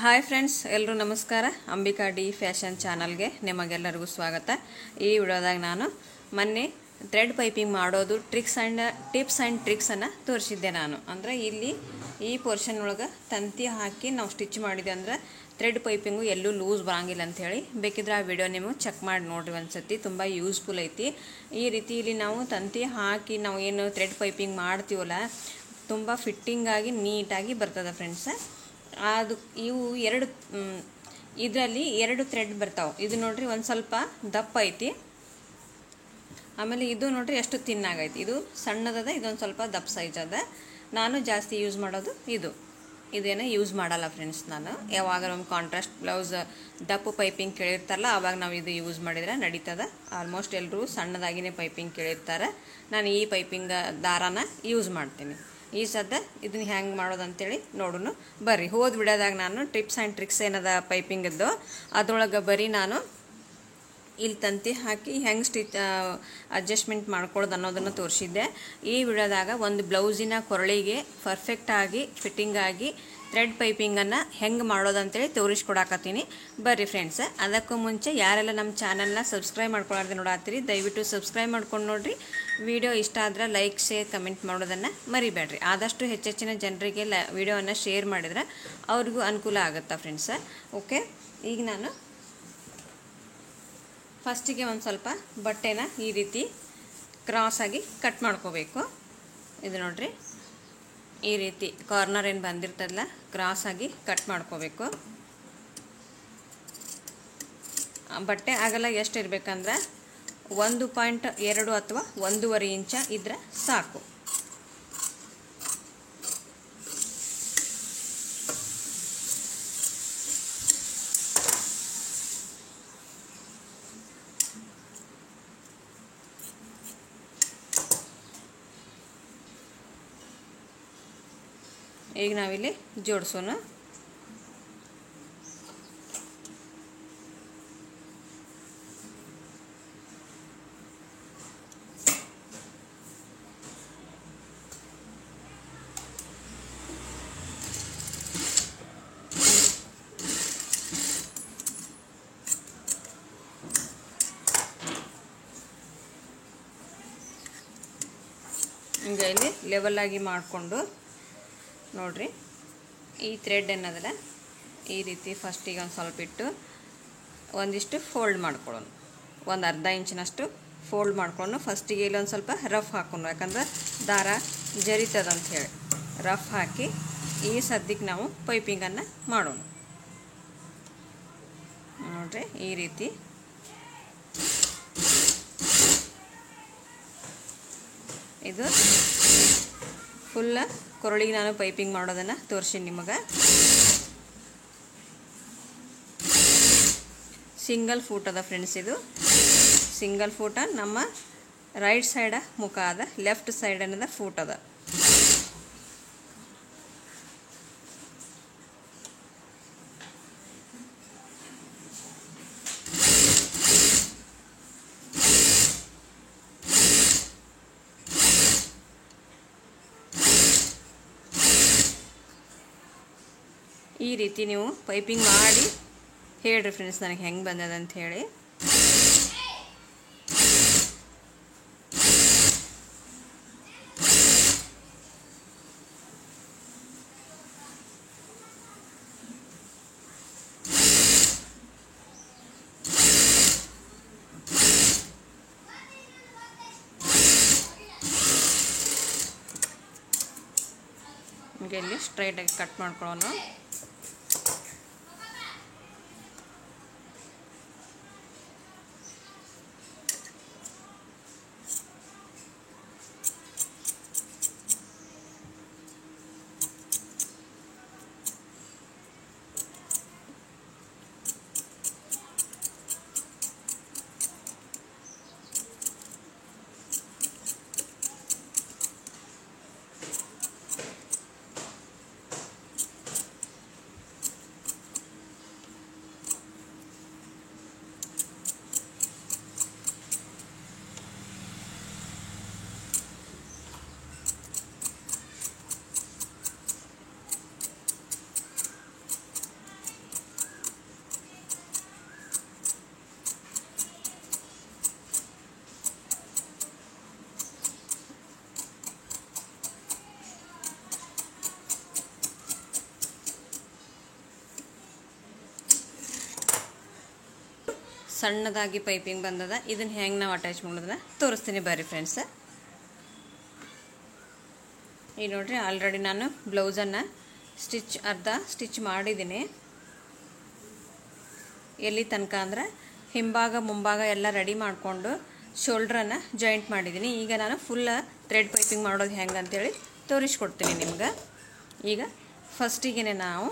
Hi friends, ಎಲ್ಲರೂ ನಮಸ್ಕಾರ. Ambika D fashion ಚಾನಲ್ಗೆ ನಿಮಗೆಲ್ಲರಿಗೂ ಸ್ವಾಗತ. ಈ ವಿಡಿಯೋದಾಗ ನಾನು ಮೊನ್ನೆ ಥ್ರೆಡ್ ಪೈಪಿಂಗ್ ಮಾಡೋದು ಟಿಪ್ಸ್ ಆ್ಯಂಡ್ ಟ್ರಿಕ್ಸನ್ನು ತೋರಿಸಿದ್ದೆ. ನಾನು ಅಂದರೆ ಇಲ್ಲಿ ಈ ಪೋರ್ಷನ್ ಒಳಗೆ ತಂತಿ ಹಾಕಿ ನಾವು ಸ್ಟಿಚ್ ಮಾಡಿದೆ ಅಂದ್ರೆ ಥ್ರೆಡ್ ಪೈಪಿಂಗು ಎಲ್ಲೂ ಲೂಸ್ ಬರೋಂಗಿಲ್ಲ ಅಂಥೇಳಿ. ಬೇಕಿದ್ರೆ ಆ ವಿಡಿಯೋ ನೀವು ಚೆಕ್ ಮಾಡಿ ನೋಡಿರಿ ಒಂದ್ಸತಿ, ತುಂಬ ಯೂಸ್ಫುಲ್ ಐತಿ. ಈ ರೀತಿ ಇಲ್ಲಿ ನಾವು ತಂತಿ ಹಾಕಿ ನಾವು ಏನು ಥ್ರೆಡ್ ಪೈಪಿಂಗ್ ಮಾಡ್ತೀವಲ್ಲ, ತುಂಬ ಫಿಟ್ಟಿಂಗಾಗಿ ನೀಟಾಗಿ ಬರ್ತದೆ ಫ್ರೆಂಡ್ಸ್. ಅದು ಇವು ಇದರಲ್ಲಿ ಎರಡು ಥ್ರೆಡ್ ಬರ್ತಾವೆ. ಇದು ನೋಡ್ರಿ ಒಂದು ಸ್ವಲ್ಪ ದಪ್ಪ ಐತಿ, ಆಮೇಲೆ ಇದು ನೋಡ್ರಿ ಎಷ್ಟು ತಿನ್ನಾಗೈತಿ. ಇದು ಸಣ್ಣದದ, ಇದೊಂದು ಸ್ವಲ್ಪ ದಪ್ಪ ಸೈಜ್ ಅದ. ನಾನು ಜಾಸ್ತಿ ಯೂಸ್ ಮಾಡೋದು ಇದೇನೋ ಯೂಸ್ ಮಾಡಲ್ಲ ಫ್ರೆಂಡ್ಸ್. ನಾನು ಯಾವಾಗ ಒಂದು ಕಾಂಟ್ರಾಸ್ಟ್ ಬ್ಲೌಸ್ ದಪ್ಪ ಪೈಪಿಂಗ್ ಕೇಳಿರ್ತಾರಲ್ಲ, ಆವಾಗ ನಾವು ಇದು ಯೂಸ್ ಮಾಡಿದ್ರೆ ನಡೀತದೆ. ಆಲ್ಮೋಸ್ಟ್ ಎಲ್ಲರೂ ಸಣ್ಣದಾಗಿನೇ ಪೈಪಿಂಗ್ ಕೇಳಿರ್ತಾರೆ. ನಾನು ಈ ಪೈಪಿಂಗ್ ದಾರಾನ ಯೂಸ್ ಮಾಡ್ತೀನಿ. ಈ ಸದ್ದ ಇದನ್ನ ಹೆಂಗೆ ಮಾಡೋದಂತೇಳಿ ನೋಡೋಣ ಬರ್ರಿ. ಹೋದ ವಿಡಿಯೋದಾಗ ನಾನು ಟಿಪ್ಸ್ ಆ್ಯಂಡ್ ಟ್ರಿಕ್ಸ್ ಏನದ ಪೈಪಿಂಗದ್ದು, ಅದರೊಳಗೆ ಬರೀ ನಾನು ಇಲ್ಲಿ ತಂತಿ ಹಾಕಿ ಹೆಂಗೆ ಅಡ್ಜಸ್ಟ್ಮೆಂಟ್ ಮಾಡ್ಕೊಳ್ಳೋದು ಅನ್ನೋದನ್ನು ತೋರಿಸಿದ್ದೆ. ಈ ವಿಡಿಯೋದಾಗ ಒಂದು ಬ್ಲೌಸಿನ ಕೊರಳಿಗೆ ಪರ್ಫೆಕ್ಟಾಗಿ ಫಿಟ್ಟಿಂಗಾಗಿ ಥ್ರೆಡ್ ಪೈಪಿಂಗನ್ನು ಹೆಂಗೆ ಮಾಡೋದಂತೇಳಿ ತೋರಿಸ್ಕೊಡಾಕತ್ತೀನಿ. ಬರ್ರಿ ಫ್ರೆಂಡ್ಸ್. ಅದಕ್ಕೂ ಮುಂಚೆ ಯಾರೆಲ್ಲ ನಮ್ಮ ಚಾನಲ್ನ ಸಬ್ಸ್ಕ್ರೈಬ್ ಮಾಡ್ಕೊಳ್ಳೋದು ನೋಡಾತ್ತೀರಿ, ದಯವಿಟ್ಟು ಸಬ್ಸ್ಕ್ರೈಬ್ ಮಾಡ್ಕೊಂಡು ನೋಡಿರಿ. ವಿಡಿಯೋ ಇಷ್ಟ ಆದ್ರೆ ಲೈಕ್, ಶೇರ್, ಕಮೆಂಟ್ ಮಾಡೋದನ್ನು ಮರಿಬೇಡ್ರಿ. ಆದಷ್ಟು ಹೆಚ್ಚೆಚ್ಚಿನ ಜನರಿಗೆ ವಿಡಿಯೋವನ್ನು ಶೇರ್ ಮಾಡಿದ್ರೆ ಅವ್ರಿಗೂ ಅನುಕೂಲ ಆಗುತ್ತಾ ಫ್ರೆಂಡ್ಸ್. ಓಕೆ, ಈಗ ನಾನು ಫಸ್ಟಿಗೆ ಒಂದು ಸ್ವಲ್ಪ ಬಟ್ಟೆನ ಈ ರೀತಿ ಕ್ರಾಸಾಗಿ ಕಟ್ ಮಾಡ್ಕೋಬೇಕು. ಇದು ನೋಡ್ರಿ, ಈ ರೀತಿ ಕಾರ್ನರ್ ಏನು ಬಂದಿರ್ತದಲ್ಲ, ಕ್ರಾಸಾಗಿ ಕಟ್ ಮಾಡ್ಕೋಬೇಕು. ಬಟ್ಟೆ ಅಗಲ ಎಷ್ಟು ಇರಬೇಕಂದ್ರೆ 1.2 ಅಥವಾ 1.5 ಇಂಚ ಇದ್ರೆ ಸಾಕು. ಈಗ ನಾವಿಲ್ಲಿ ಜೋಡಿಸೋಣ. ಈಗ ಇಲ್ಲಿ ಲೆವೆಲ್ ಆಗಿ ಮಾಡಿಕೊಂಡು ನೋಡ್ರಿ, ಈ ಥ್ರೆಡ್ ಏನದಲ್ಲ ಈ ರೀತಿ ಫಸ್ಟಿಗೆ ಒಂದು ಸ್ವಲ್ಪ ಇಟ್ಟು ಒಂದಿಷ್ಟು ಫೋಲ್ಡ್ ಮಾಡ್ಕೊಳ್ಳೋಣ. ಒಂದು ಅರ್ಧ ಇಂಚಿನಷ್ಟು ಫೋಲ್ಡ್ ಮಾಡ್ಕೊಂಡು ಫಸ್ಟಿಗೆ ಇಲ್ಲೊಂದು ಸ್ವಲ್ಪ ರಫ್ ಹಾಕೊಂಡು, ಯಾಕಂದ್ರೆ ದಾರ ಜರಿತದಂತ ಹೇಳಿ ರಫ್ ಹಾಕಿ ಈ ಸದ್ಯಕ್ಕೆ ನಾವು ಪೈಪಿಂಗನ್ನು ಮಾಡೋಣ. ನೋಡ್ರಿ, ಈ ರೀತಿ ಇದು ಫುಲ್ಲ ಕೊರಳಿಗೆ ನಾನು ಪೈಪಿಂಗ್ ಮಾಡೋದನ್ನು ತೋರಿಸಿನಿ ನಿಮಗೆ. ಸಿಂಗಲ್ ಫೂಟ್ ಅದ ಫ್ರೆಂಡ್ಸ್. ಇದು ಸಿಂಗಲ್ ಫೂಟ. ನಮ್ಮ ರೈಟ್ ಸೈಡ ಮುಖ ಅದ, ಲೆಫ್ಟ್ ಸೈಡ್ ಅನ್ನೋದ ಫೂಟ್ ಅದ. ಈ ರೀತಿ ನೀವು ಪೈಪಿಂಗ್ ಮಾಡಿ ಹೇಳ್ರಿ ಫ್ರೆಂಡ್ಸ್ ನನಗೆ ಹೆಂಗೆ ಬಂದದಂತ ಹೇಳಿ. ನಿಮಗೆ ಇಲ್ಲಿ ಸ್ಟ್ರೈಟಾಗಿ ಕಟ್ ಮಾಡ್ಕೊಳ್ಳೋಣ. ಸಣ್ಣದಾಗಿ ಪೈಪಿಂಗ್ ಬಂದದ. ಇದನ್ನು ಹೆಂಗೆ ನಾವು ಅಟ್ಯಾಚ್ ಮಾಡೋದನ್ನ ತೋರಿಸ್ತೀನಿ ಬರ್ರಿ ಫ್ರೆಂಡ್ಸ್. ಈಗ ನೋಡಿರಿ, ಆಲ್ರೆಡಿ ನಾನು ಬ್ಲೌಸನ್ನು ಅರ್ಧ ಸ್ಟಿಚ್ ಮಾಡಿದ್ದೀನಿ. ಎಲ್ಲಿ ತನಕ ಅಂದ್ರೆ ಹಿಂಭಾಗ ಮುಂಭಾಗ ಎಲ್ಲ ರೆಡಿ ಮಾಡಿಕೊಂಡು ಶೋಲ್ಡ್ರನ್ನು ಜಾಯಿಂಟ್ ಮಾಡಿದ್ದೀನಿ. ಈಗ ನಾನು ಫುಲ್ ಥ್ರೆಡ್ ಪೈಪಿಂಗ್ ಮಾಡೋದು ಹೆಂಗೆ ಅಂತೇಳಿ ತೋರಿಸ್ಕೊಡ್ತೀನಿ ನಿಮ್ಗೆ. ಈಗ ಫಸ್ಟಿಗೆ ನಾವು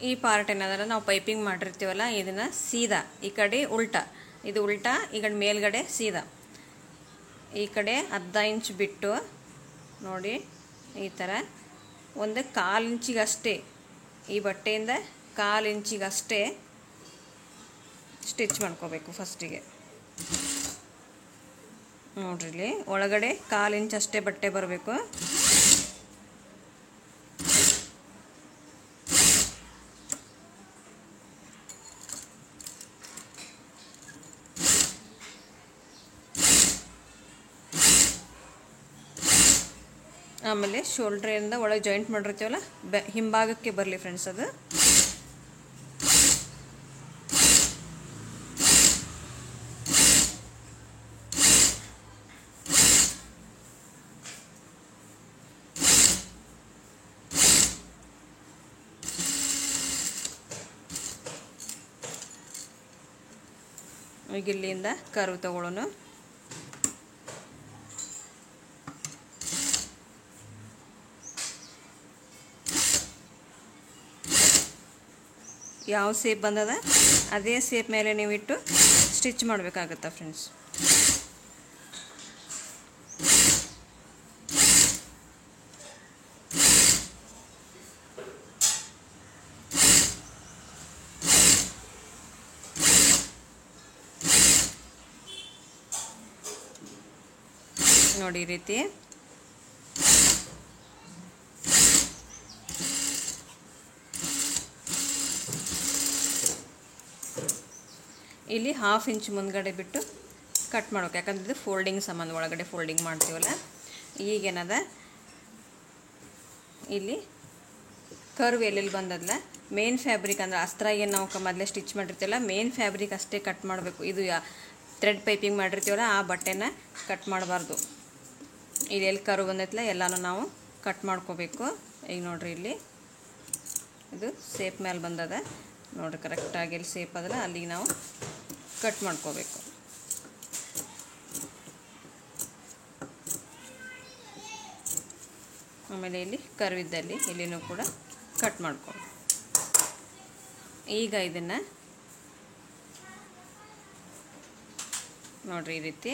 ಈ ಪಾರ್ಟ್ ಏನಂದ್ರೆ ನಾವು ಪೈಪಿಂಗ್ ಮಾಡಿರ್ತೀವಲ್ಲ, ಇದನ್ನು ಸೀದಾ ಈ ಕಡೆ ಉಲ್ಟಾ, ಇದು ಉಲ್ಟಾ, ಈ ಕಡೆ ಮೇಲ್ಗಡೆ ಸೀದಾ, ಈ ಕಡೆ ಅರ್ಧ ಇಂಚ್ ಬಿಟ್ಟು ನೋಡಿ ಈ ಥರ ಒಂದು 1/4 ಇಂಚಿಗಷ್ಟೇ, ಈ ಬಟ್ಟೆಯಿಂದ 1/4 ಇಂಚಿಗಷ್ಟೇ ಸ್ಟಿಚ್ ಮಾಡ್ಕೋಬೇಕು ಫಸ್ಟಿಗೆ. ನೋಡ್ರಿ ಇಲ್ಲಿ ಒಳಗಡೆ 1/4 ಇಂಚ್ ಅಷ್ಟೇ ಬಟ್ಟೆ ಬರಬೇಕು. ಆಮೇಲೆ ಶೋಲ್ಡ್ರಿಂದ ಒಳಗೆ ಜಾಯಿಂಟ್ ಮಾಡಿರ್ತೀವಲ್ಲ, ಹಿಂಭಾಗಕ್ಕೆ ಬರಲಿ ಫ್ರೆಂಡ್ಸ್ ಅದು. ಈಗ ಇಲ್ಲಿಂದ ಕರ್ವ್ ತಗೊಳ್ಳೋಣ. ಯಾವ ಸೇಪ್ ಬಂದದ ಅದೇ ಸೇಪ್ ಮೇಲೆ ನೀವು ಇಟ್ಟು ಸ್ಟಿಚ್ ಮಾಡಬೇಕಾಗತ್ತಾ ಫ್ರೆಂಡ್ಸ್. ನೋಡಿ ಈ ರೀತಿ ಇಲ್ಲಿ 1/2 ಇಂಚ್ ಮುಂದ್ಗಡೆ ಬಿಟ್ಟು ಕಟ್ ಮಾಡೋಕೆ, ಯಾಕಂದ್ರೆ ಇದು ಫೋಲ್ಡಿಂಗ್ ಸಂಬಂಧ ಒಳಗಡೆ ಫೋಲ್ಡಿಂಗ್ ಮಾಡ್ತೀವಲ್ಲ. ಈಗೇನದ ಇಲ್ಲಿ ಕರ್ವ್ ಎಲ್ಲೆಲ್ಲಿ ಬಂದದಲ್ಲ, ಮೇನ್ ಫ್ಯಾಬ್ರಿಕ್ ಅಂದ್ರೆ ಅಸ್ತ್ರ ಏನು ನಾವು ಮೊದಲೇ ಸ್ಟಿಚ್ ಮಾಡಿರ್ತೀವಲ್ಲ, ಮೇನ್ ಫ್ಯಾಬ್ರಿಕ್ ಅಷ್ಟೇ ಕಟ್ ಮಾಡಬೇಕು. ಇದು ಥ್ರೆಡ್ ಪೈಪಿಂಗ್ ಮಾಡಿರ್ತೀವಲ್ಲ ಆ ಬಟ್ಟೆನ ಕಟ್ ಮಾಡಬಾರ್ದು. ಇಲ್ಲಿ ಎಲ್ಲಿ ಕರ್ವ್ ಬಂದೈತಲ್ಲ ಎಲ್ಲನೂ ನಾವು ಕಟ್ ಮಾಡ್ಕೋಬೇಕು. ಈಗ ನೋಡ್ರಿ ಇಲ್ಲಿ ಇದು ಸೇಪ್ ಮೇಲೆ ಬಂದದ ನೋಡ್ರಿ, ಕರೆಕ್ಟಾಗಿ ಎಲ್ಲಿ ಸೇಪ್ ಅದಲ್ಲ ಅಲ್ಲಿಗೆ ನಾವು ಕಟ್ ಮಾಡ್ಕೋಬೇಕು. ಆಮೇಲೆ ಇಲ್ಲಿ ಕರ್ವ್ ಇದ್ದಲ್ಲಿ ಇಲ್ಲಿನೂ ಕೂಡ ಕಟ್ ಮಾಡ್ಕೊಂಡು ಈಗ ಇದನ್ನು ನೋಡ್ರಿ ಈ ರೀತಿ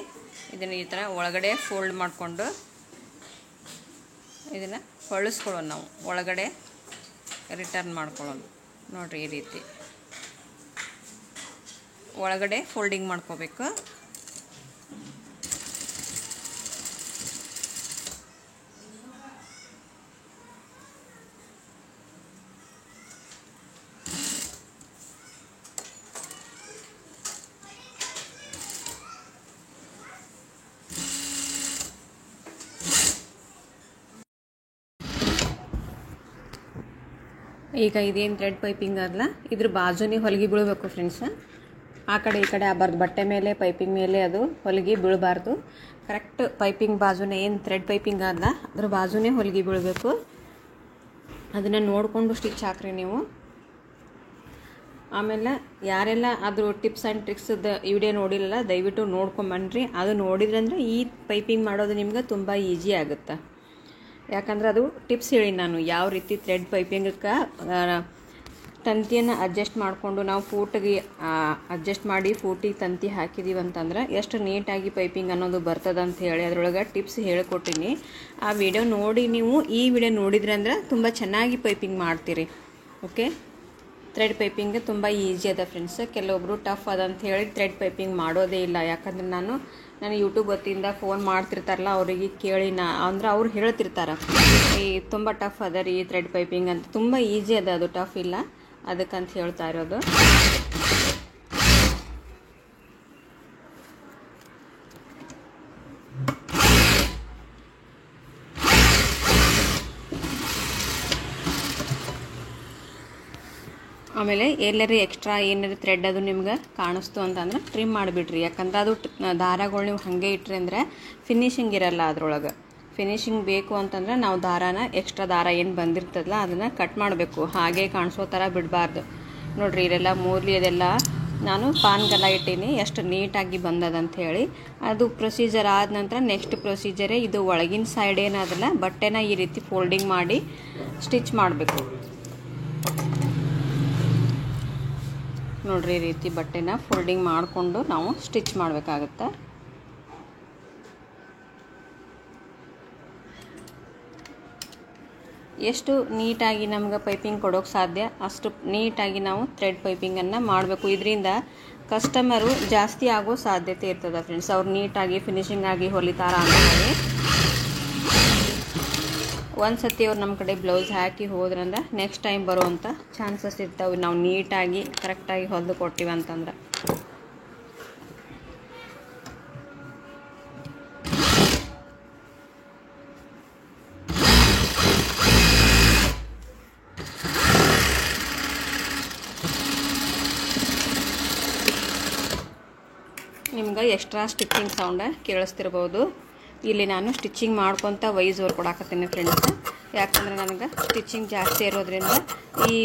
ಇದನ್ನು ಈ ಥರ ಒಳಗಡೆ ಫೋಲ್ಡ್ ಮಾಡಿಕೊಂಡು ಇದನ್ನು ಹೊಳಿಸ್ಕೊಳ್ಳೋಣ. ನಾವು ಒಳಗಡೆ ರಿಟರ್ನ್ ಮಾಡ್ಕೊಳ್ಳೋಣ. ನೋಡ್ರಿ ಈ ರೀತಿ ಒಳಗಡೆ ಫೋಲ್ಡಿಂಗ್ ಮಾಡ್ಕೋಬೇಕು. ಈಗ ಇದೇನು ಥ್ರೆಡ್ ಪೈಪಿಂಗ್ ಅಲ್ಲ, ಇದ್ರ ಬಾಜುನೇ ಹೊಲಿಗೆ ಬೀಳಬೇಕು ಫ್ರೆಂಡ್ಸ್. ಆ ಕಡೆ ಈ ಕಡೆ ಆಗಬಾರ್ದು, ಬಟ್ಟೆ ಮೇಲೆ ಪೈಪಿಂಗ್ ಮೇಲೆ ಅದು ಹೊಲಿಗೆ ಬೀಳಬಾರ್ದು. ಕರೆಕ್ಟ್ ಪೈಪಿಂಗ್ ಬಾಜುನೇ ಏನು ಥ್ರೆಡ್ ಪೈಪಿಂಗ್ ಅಲ್ಲ ಅದ್ರ ಬಾಜುನೇ ಹೊಲಿಗೆ ಬೀಳಬೇಕು. ಅದನ್ನು ನೋಡಿಕೊಂಡು ಸ್ಟಿಚ್ ಹಾಕ್ರಿ ನೀವು. ಆಮೇಲೆ ಯಾರೆಲ್ಲ ಅದ್ರ ಟಿಪ್ಸ್ ಆ್ಯಂಡ್ ಟ್ರಿಕ್ಸ್ದು ವಿಡಿಯೋ ನೋಡಿಲ್ಲ ದಯವಿಟ್ಟು ನೋಡ್ಕೊಂಬನ್ರಿ. ಅದು ನೋಡಿದ್ರಂದ್ರೆ ಈ ಪೈಪಿಂಗ್ ಮಾಡೋದು ನಿಮ್ಗೆ ತುಂಬ ಈಸಿ ಆಗುತ್ತೆ. ಯಾಕಂದ್ರೆ ಅದು ಟಿಪ್ಸ್ ಹೇಳಿ ನಾನು ಯಾವ ರೀತಿ ಥ್ರೆಡ್ ಪೈಪಿಂಗಕ್ಕೆ ತಂತಿಯನ್ನು ಅಡ್ಜಸ್ಟ್ ಮಾಡಿಕೊಂಡು ನಾವು ಫೂಟಿಗೆ ಅಡ್ಜಸ್ಟ್ ಮಾಡಿ ಫೂಟಿಗೆ ತಂತಿ ಹಾಕಿದ್ದೀವಿ ಅಂತಂದ್ರೆ ಎಷ್ಟು ನೀಟಾಗಿ ಪೈಪಿಂಗ್ ಅನ್ನೋದು ಬರ್ತದೆ ಅಂತ ಹೇಳಿ ಅದರೊಳಗೆ ಟಿಪ್ಸ್ ಹೇಳಿಕೊಟ್ಟಿನಿ. ಆ ವಿಡಿಯೋ ನೋಡಿ ನೀವು ಈ ವಿಡಿಯೋ ನೋಡಿದ್ರೆ ಅಂದ್ರೆ ತುಂಬ ಚೆನ್ನಾಗಿ ಪೈಪಿಂಗ್ ಮಾಡ್ತೀರಿ. ಓಕೆ, ಥ್ರೆಡ್ ಪೈಪಿಂಗ್ ತುಂಬ ಈಸಿ ಅದ ಫ್ರೆಂಡ್ಸ್. ಕೆಲವೊಬ್ಬರು ಟಫ್ ಅದಂತ ಹೇಳಿ ಥ್ರೆಡ್ ಪೈಪಿಂಗ್ ಮಾಡೋದೇ ಇಲ್ಲ. ಯಾಕಂದ್ರೆ ನಾನು ಯೂಟ್ಯೂಬ್ ವತಿಯಿಂದ ಫೋನ್ ಮಾಡ್ತಿರ್ತಾರಲ್ಲ ಅವರಿಗೆ ಕೇಳಿ ಅಂದ್ರೆ ಅವ್ರು ಹೇಳ್ತಿರ್ತಾರೆ ಈ ತುಂಬ ಟಫ್ ಅದ ರೀ ಥ್ರೆಡ್ ಪೈಪಿಂಗ್ ಅಂತ. ತುಂಬ ಈಸಿ ಅದ, ಅದು ಟಫ್ ಇಲ್ಲ, ಅದಕ್ಕಂತ ಹೇಳ್ತಾ ಇರೋದು. ಆಮೇಲೆ ಎಲ್ಲರೂ ಎಕ್ಸ್ಟ್ರಾ ಏನಾರು ಥ್ರೆಡ್ ಅದು ನಿಮ್ಗೆ ಕಾಣಿಸ್ತು ಅಂತಂದ್ರೆ ಟ್ರಿಮ್ ಮಾಡಿಬಿಡ್ರಿ. ಯಾಕಂದ್ರೆ ಅದು ದಾರಗಳು ನೀವು ಹಾಗೆ ಇಟ್ರಿ ಅಂದರೆ ಫಿನಿಶಿಂಗ್ ಇರಲ್ಲ ಅದರೊಳಗೆ. ಫಿನಿಶಿಂಗ್ ಬೇಕು ಅಂತಂದ್ರೆ ನಾವು ದಾರಾನ ಎಕ್ಸ್ಟ್ರಾ ದಾರ ಏನು ಬಂದಿರ್ತದಲ್ಲ ಅದನ್ನು ಕಟ್ ಮಾಡಬೇಕು, ಹಾಗೆ ಕಾಣಿಸೋ ಥರ ಬಿಡಬಾರ್ದು. ನೋಡಿರಿ ಇದೆಲ್ಲ ಮೂರ್ಲಿ ಅದೆಲ್ಲ ನಾನು ಪಾನ್ಗೆಲ್ಲ ಇಟ್ಟೀನಿ ಎಷ್ಟು ನೀಟಾಗಿ ಬಂದದಂತ ಹೇಳಿ. ಅದು ಪ್ರೊಸೀಜರ್ ಆದ ನಂತರ ನೆಕ್ಸ್ಟ್ ಪ್ರೊಸೀಜರೇ ಇದು ಒಳಗಿನ ಸೈಡ್ ಏನಾದಲ್ಲ ಬಟ್ಟೆನ ಈ ರೀತಿ ಫೋಲ್ಡಿಂಗ್ ಮಾಡಿ ಸ್ಟಿಚ್ ಮಾಡಬೇಕು. ನೋಡಿರಿ ಈ ರೀತಿ ಬಟ್ಟೆನ ಫೋಲ್ಡಿಂಗ್ ಮಾಡಿಕೊಂಡು ನಾವು ಸ್ಟಿಚ್ ಮಾಡಬೇಕಾಗತ್ತೆ. ಎಷ್ಟು ನೀಟಾಗಿ ನಮ್ಗೆ ಪೈಪಿಂಗ್ ಕೊಡೋಕೆ ಸಾಧ್ಯ ಅಷ್ಟು ನೀಟಾಗಿ ನಾವು ಥ್ರೆಡ್ ಪೈಪಿಂಗನ್ನು ಮಾಡಬೇಕು. ಇದರಿಂದ ಕಸ್ಟಮರು ಜಾಸ್ತಿ ಆಗೋ ಸಾಧ್ಯತೆ ಇರ್ತದೆ ಫ್ರೆಂಡ್ಸ್. ಅವ್ರು ನೀಟಾಗಿ ಫಿನಿಶಿಂಗ್ ಆಗಿ ಹೊಲಿತಾರ ಅಂತೇಳಿ ಒಂದು ಸತಿ ಅವ್ರು ನಮ್ಮ ಕಡೆ ಬ್ಲೌಸ್ ಹಾಕಿ ಹೋದ್ರಂದ್ರೆ ನೆಕ್ಸ್ಟ್ ಟೈಮ್ ಬರುವಂಥ ಚಾನ್ಸಸ್ ಇರ್ತಾವೆ, ನಾವು ನೀಟಾಗಿ ಕರೆಕ್ಟಾಗಿ ಹೊಲಿದು ಕೊಟ್ಟಿವಿ ಅಂತಂದ್ರೆ. ನಿಮ್ಗೆ ಎಕ್ಸ್ಟ್ರಾ ಸ್ಟಿಚಿಂಗ್ ಸೌಂಡ ಕೇಳಿಸ್ತಿರ್ಬೋದು. ಇಲ್ಲಿ ನಾನು ಸ್ಟಿಚಿಂಗ್ ಮಾಡ್ಕೊತ ವೈಸ್ ಓವರ್ ಕೊಡಾಕತ್ತೀನಿ ಫ್ರೆಂಡ್ಸ್. ಯಾಕಂದರೆ ನನಗೆ ಸ್ಟಿಚಿಂಗ್ ಜಾಸ್ತಿ ಇರೋದ್ರಿಂದ ಈ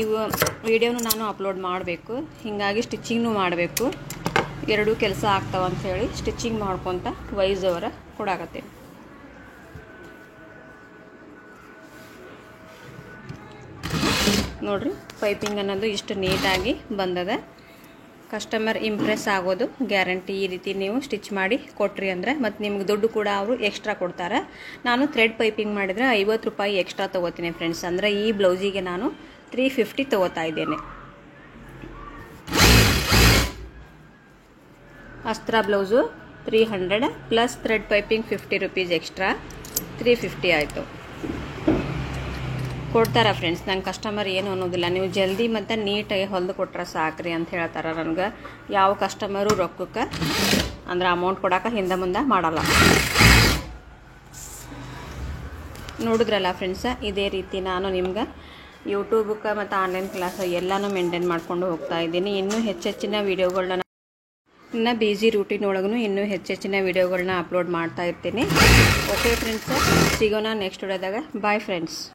ವಿಡಿಯೋನು ನಾನು ಅಪ್ಲೋಡ್ ಮಾಡಬೇಕು, ಹೀಗಾಗಿ ಸ್ಟಿಚಿಂಗ್ನೂ ಮಾಡಬೇಕು, ಎರಡೂ ಕೆಲಸ ಆಗ್ತಾವ ಅಂಥೇಳಿ ಸ್ಟಿಚಿಂಗ್ ಮಾಡ್ಕೊತ ವೈಸ್ ಓವರ್ ಕೊಡಾಕತ್ತೀನಿ. ನೋಡಿರಿ ಪೈಪಿಂಗ್ ಅನ್ನೋದು ಇಷ್ಟು ನೀಟಾಗಿ ಬಂದದ. ಕಸ್ಟಮರ್ ಇಂಪ್ರೆಸ್ ಆಗೋದು ಗ್ಯಾರಂಟಿ. ಈ ರೀತಿ ನೀವು ಸ್ಟಿಚ್ ಮಾಡಿ ಕೊಟ್ರಿ ಅಂದರೆ ಮತ್ತು ನಿಮ್ಗೆ ದುಡ್ಡು ಕೂಡ ಅವರು ಎಕ್ಸ್ಟ್ರಾ ಕೊಡ್ತಾರೆ. ನಾನು ಥ್ರೆಡ್ ಪೈಪಿಂಗ್ ಮಾಡಿದರೆ 50 ರೂಪಾಯಿ ಎಕ್ಸ್ಟ್ರಾ ತೊಗೋತೀನಿ ಫ್ರೆಂಡ್ಸ್. ಅಂದರೆ ಈ ಬ್ಲೌಸಿಗೆ ನಾನು 350 ತೊಗೋತಾ ಇದ್ದೇನೆ. ಅಸ್ತ್ರ blouse 300 plus thread piping 50 rupees extra 350 ಆಯಿತು. ಕೊಡ್ತಾರೆ ಫ್ರೆಂಡ್ಸ್. ನಂಗೆ ಕಸ್ಟಮರ್ ಏನು ಅನ್ನೋದಿಲ್ಲ, ನೀವು ಜಲ್ದಿ ಮತ್ತು ನೀಟಾಗಿ ಹೊಲಿದು ಕೊಟ್ರೆ ಸಾಕ್ರಿ ಅಂತ ಹೇಳ್ತಾರೆ ನನಗೆ. ಯಾವ ಕಸ್ಟಮರು ರೊಕ್ಕಕ್ಕೆ ಅಂದ್ರೆ ಅಮೌಂಟ್ ಕೊಡೋಕೆ ಹಿಂದೆ ಮುಂದೆ ಮಾಡಲ್ಲ. ನೋಡಿದ್ರಲ್ಲ ಫ್ರೆಂಡ್ಸ, ಇದೇ ರೀತಿ ನಾನು ನಿಮ್ಗೆ ಯೂಟ್ಯೂಬಕ್ಕೆ ಮತ್ತು ಆನ್ಲೈನ್ ಕ್ಲಾಸ್ ಎಲ್ಲನೂ ಮೇಂಟೈನ್ ಮಾಡ್ಕೊಂಡು ಹೋಗ್ತಾ ಇದ್ದೀನಿ. ಇನ್ನೂ ಹೆಚ್ಚೆಚ್ಚಿನ ವೀಡಿಯೋಗಳನ್ನ ನನ್ನ ಬಿಸಿ ರೂಟೀನ್ ಒಳಗೂ ಇನ್ನೂ ಹೆಚ್ಚೆಚ್ಚಿನ ವೀಡಿಯೋಗಳನ್ನ ಅಪ್ಲೋಡ್ ಮಾಡ್ತಾ ಇರ್ತೀನಿ. ಓಕೆ ಫ್ರೆಂಡ್ಸ, ಸಿಗೋಣ ನೆಕ್ಸ್ಟ್ ವಿಡಿಯೋದಾಗ. Bye friends.